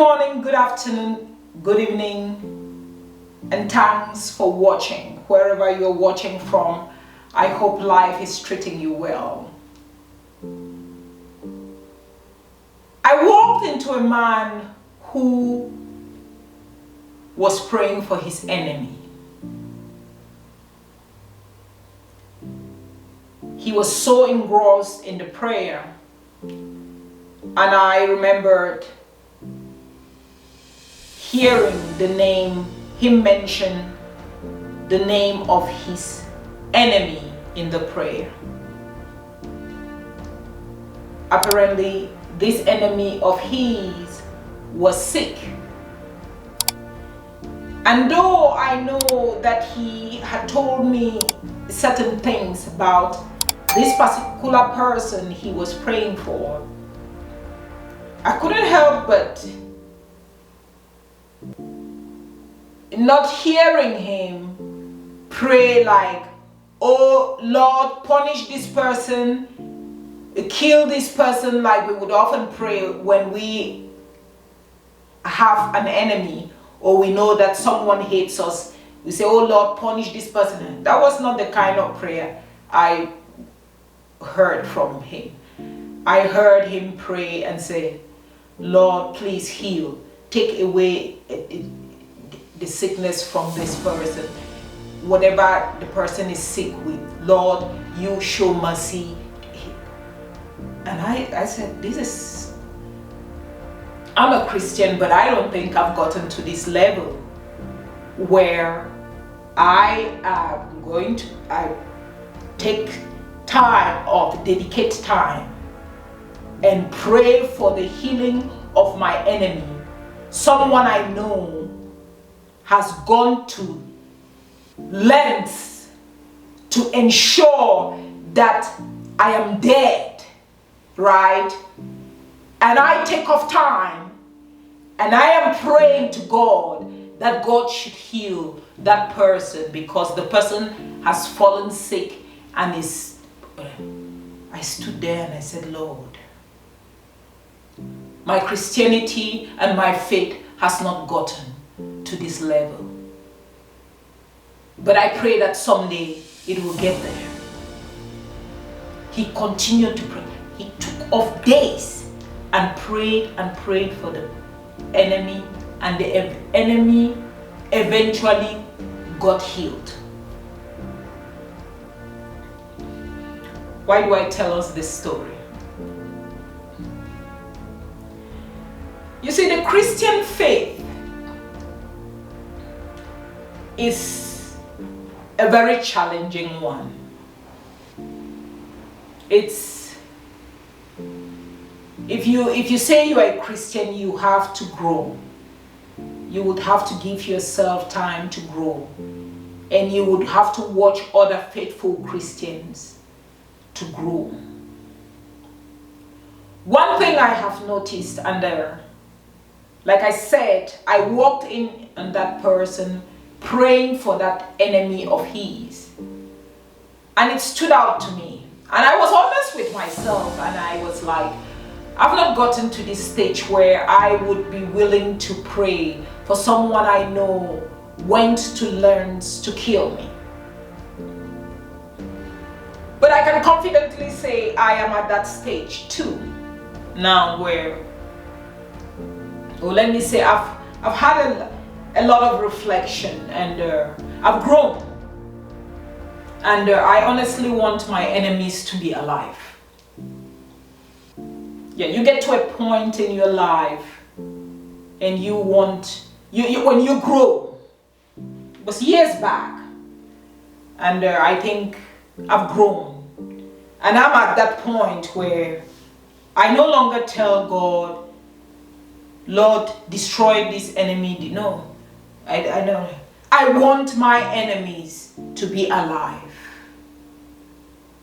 morning, good afternoon, good evening, and thanks for watching. Wherever you're watching from, I hope life is treating you well. I walked into a man who was praying for his enemy. He was so engrossed in the prayer, and I remembered hearing the name, him mention the name of his enemy in the prayer. Apparently, this enemy of his was sick. And though I know that he had told me certain things about this particular person he was praying for, I couldn't help but not hearing him pray like, oh Lord, punish this person, kill this person, like we would often pray when we have an enemy or we know that someone hates us. We say, oh Lord, punish this person. That was not the kind of prayer I heard from him. I heard him pray and say, Lord, please heal. Take away the sickness from this person. Whatever the person is sick with, Lord, you show mercy. And I said, I'm a Christian, but I don't think I've gotten to this level where I am going to take time off, dedicate time and pray for the healing of my enemy. Someone I know has gone to lengths to ensure that I am dead, right? And I take off time and I am praying to God that God should heal that person because the person has fallen sick and is. I stood there and I said, Lord, my Christianity and my faith has not gotten to this level. But I pray that someday it will get there. He continued to pray. He took off days and prayed for the enemy, and the enemy eventually got healed. Why do I tell us this story? You see, the Christian faith is a very challenging one. It's if you say you are a Christian, you have to grow. You would have to give yourself time to grow, and you would have to watch other faithful Christians to grow. One thing I have noticed, like I said, I walked in on that person praying for that enemy of his, and it stood out to me, and I was honest with myself, and I was like, I've not gotten to this stage where I would be willing to pray for someone I know went to lengths to kill me. But I can confidently say I am at that stage too now, where, let me say, I've had a lot of reflection, and I've grown, and I honestly want my enemies to be alive. Yeah, you get to a point in your life and you want, when you grow. It was years back, and I think I've grown, and I'm at that point where I no longer tell God, Lord, destroy this enemy. No, I know. I want my enemies to be alive.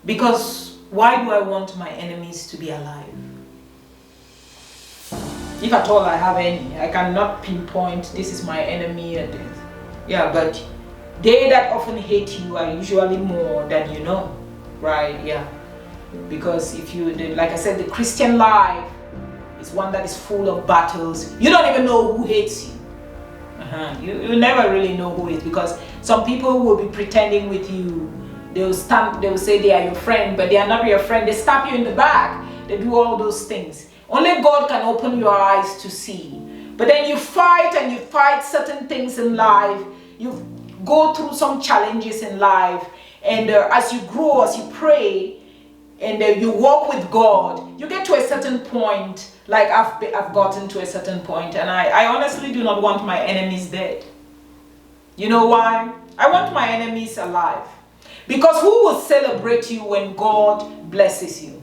Because why do I want my enemies to be alive? If at all I have any, I cannot pinpoint this is my enemy and this. Yeah, but they that often hate you are usually more than you know, right? Yeah, because if you, like I said, the Christian life is one that is full of battles. You don't even know who hates you. You never really know who it is, because some people will be pretending with you. They will say they are your friend, but they are not your friend. They stab you in the back. They do all those things. Only God can open your eyes to see. But then you fight certain things in life. You go through some challenges in life, and as you grow, as you pray, and you walk with God, you get to a certain point. Like I've gotten to a certain point, and I honestly do not want my enemies dead. You know why? I want my enemies alive. Because who will celebrate you when God blesses you?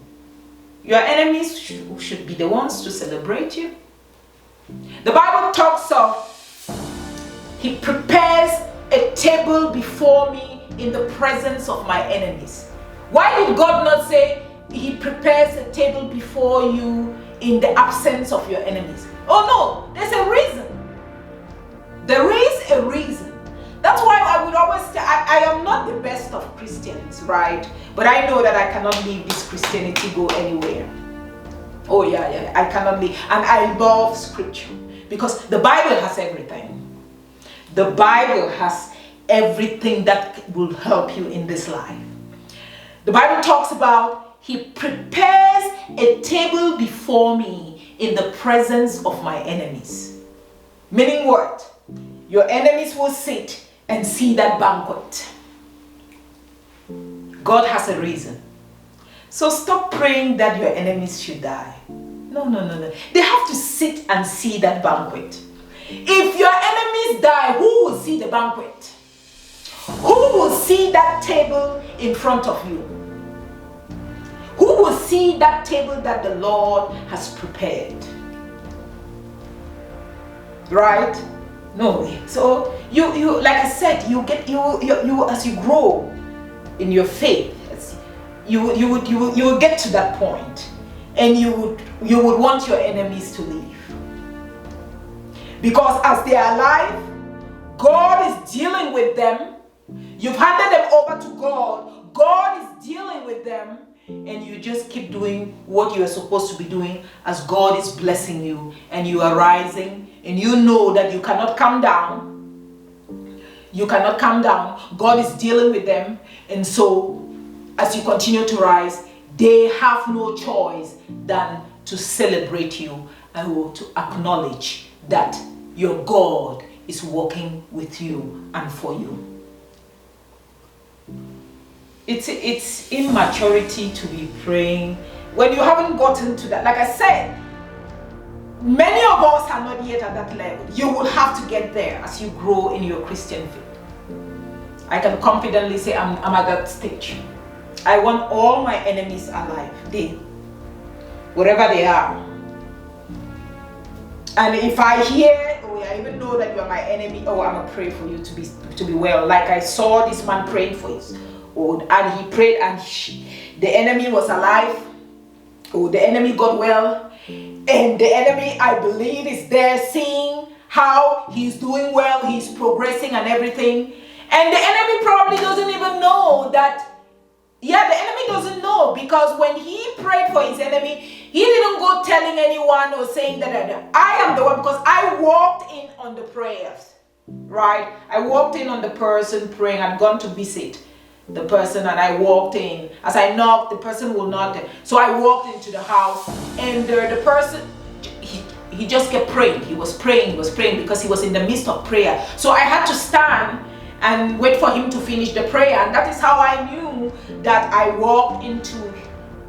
Your enemies should be the ones to celebrate you. The Bible talks of, He prepares a table before me in the presence of my enemies. Why did God not say He prepares a table before you in the absence of your enemies? Oh no, there's a reason. There is a reason. That's why I would always say, I am not the best of Christians, right? But I know that I cannot leave this Christianity go anywhere. Oh yeah, I cannot leave. And I love scripture, because the Bible has everything. The Bible has everything that will help you in this life. The Bible talks about, He prepares a table before me in the presence of my enemies. Meaning what? Your enemies will sit and see that banquet. God has a reason. So stop praying that your enemies should die. No. They have to sit and see that banquet. If your enemies die, who will see the banquet? Who will see that table in front of you? Who will see that table that the Lord has prepared? Right? No. So you like I said, you as you grow in your faith, you would get to that point, and you would want your enemies to leave, because as they are alive, God is dealing with them. You've handed them over to God. God is dealing with them, and you just keep doing what you are supposed to be doing as God is blessing you, and you are rising, and you know that you cannot come down. You cannot come down. God is dealing with them, and so as you continue to rise, they have no choice than to celebrate you and to acknowledge that your God is working with you and for you. It's immaturity to be praying when you haven't gotten to that. Like I said, many of us are not yet at that level. You will have to get there as you grow in your Christian faith. I can confidently say I'm at that stage. I want all my enemies alive, wherever they are. And if I hear, I even know that you are my enemy, I'm gonna pray for you to be well. Like I saw this man praying for his, and he prayed, and the enemy was alive. The enemy got well, and the enemy, I believe, is there seeing how he's doing well, he's progressing and everything. And the enemy probably doesn't even know that. Yeah, the enemy doesn't know, because when he prayed for his enemy, he didn't go telling anyone or saying that I am the one, because I walked in on the prayers, right? I walked in on the person praying. I'd gone to visit the person, and I walked in. As I knocked, the person will not. So I walked into the house, and the person, he just kept praying. He was praying because he was in the midst of prayer. So I had to stand and wait for him to finish the prayer. And that is how I knew that I walked into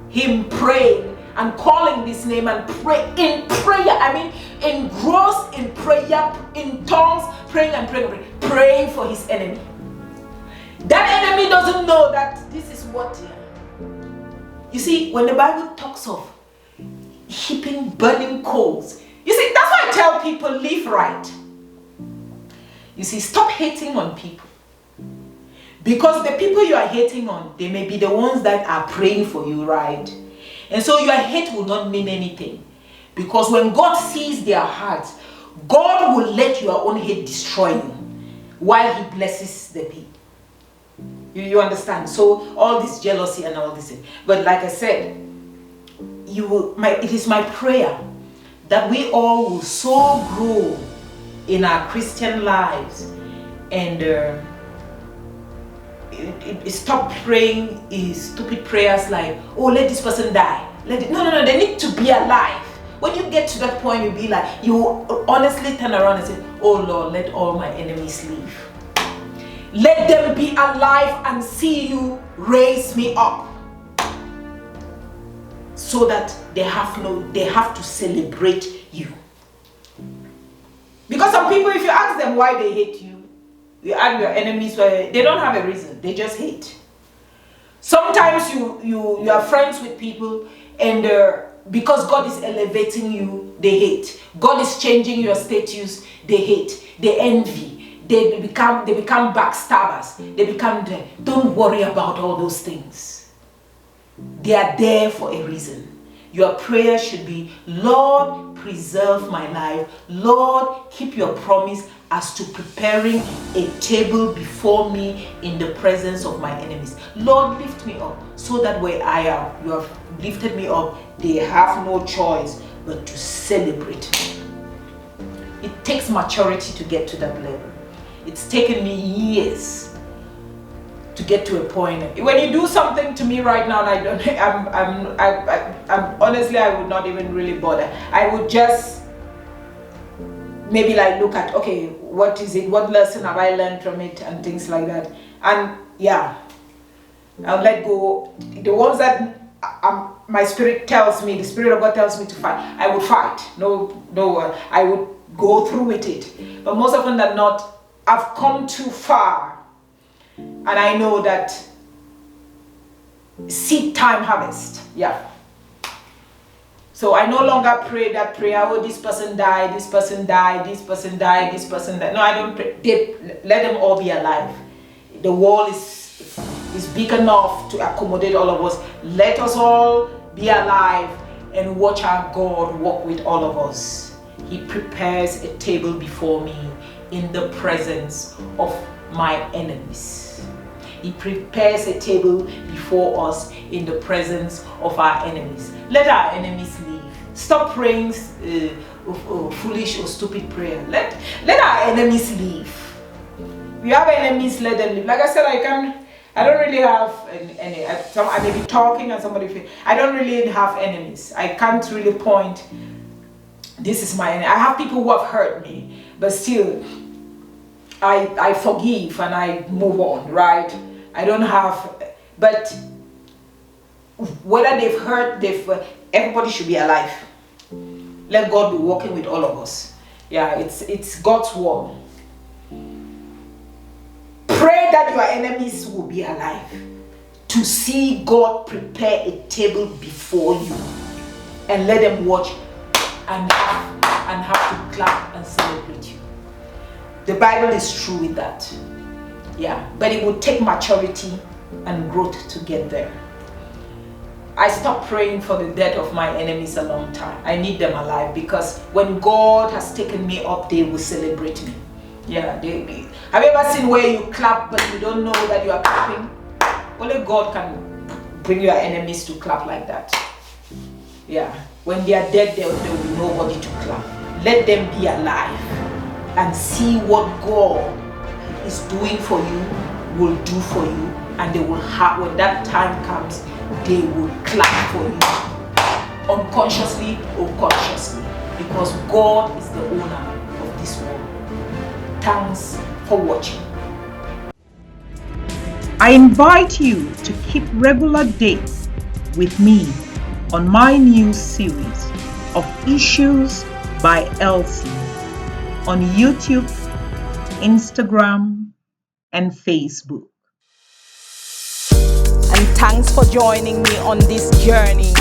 him praying and calling this name and pray in prayer. I mean, engrossed in prayer, in tongues, praying for his enemy. That enemy doesn't know that this is what. You see, when the Bible talks of heaping burning coals, you see, that's why I tell people, live right. You see, stop hating on people. Because the people you are hating on, they may be the ones that are praying for you, right? And so your hate will not mean anything. Because when God sees their hearts, God will let your own hate destroy you while He blesses the people. You understand? So all this jealousy and all this. But like I said, it is my prayer that we all will so grow in our Christian lives and stop praying stupid prayers like, oh, let this person die. No, they need to be alive. When you get to that point, you'll be like, you honestly turn around and say, oh Lord, let all my enemies leave. Let them be alive and see you raise me up. So that they have to celebrate you. Because some people, if you ask them why they hate you, you ask your enemies, they don't have a reason, they just hate. Sometimes you are friends with people and because God is elevating you, they hate. God is changing your status, they hate. They envy. They become backstabbers. Don't worry about all those things. They are there for a reason. Your prayer should be, Lord, preserve my life. Lord, keep your promise as to preparing a table before me in the presence of my enemies. Lord, lift me up so that where I am, you have lifted me up. They have no choice but to celebrate. It takes maturity to get to that level. It's taken me years to get to a point. When you do something to me right now, and I'm honestly, I would not even really bother. I would just maybe like look at, okay, what is it? What lesson have I learned from it and things like that. And yeah, I'll let go. The ones that my spirit tells me, the Spirit of God tells me to fight, I would fight. No, I would go through with it. But most often than not, I've come too far. And I know that seed time harvest. Yeah. So I no longer pray that prayer, oh, this person died, this person died, this person died, this person died. No, I don't pray. Let them all be alive. The world is big enough to accommodate all of us. Let us all be alive and watch our God walk with all of us. He prepares a table before me in the presence of my enemies. He prepares a table before us in the presence of our enemies. Let our enemies leave. Stop praying foolish or stupid prayer. Let our enemies leave. We have enemies, let them leave. Like I said, I don't really have any. I may be talking and somebody, I don't really have enemies. I can't really point, this is my enemy. I have people who have hurt me, but still, I forgive and I move on, right? I don't have, but whether they've hurt, everybody should be alive. Let God be working with all of us. Yeah, it's God's word. Pray that your enemies will be alive to see God prepare a table before you and let them watch and have to clap and celebrate you. The Bible is true with that. Yeah, but it will take maturity and growth to get there. I stopped praying for the death of my enemies a long time. I need them alive because when God has taken me up, they will celebrate me. Yeah, have you ever seen where you clap but you don't know that you are clapping? Only God can bring your enemies to clap like that. Yeah, when they are dead, there will be nobody to clap. Let them be alive and see what God is doing for you, will do for you, and they will have, when that time comes, they will clap for you, unconsciously or consciously, because God is the owner of this world. Thanks for watching. I invite you to keep regular dates with me on my new series of Issues by Elsie on YouTube, Instagram, and Facebook. And thanks for joining me on this journey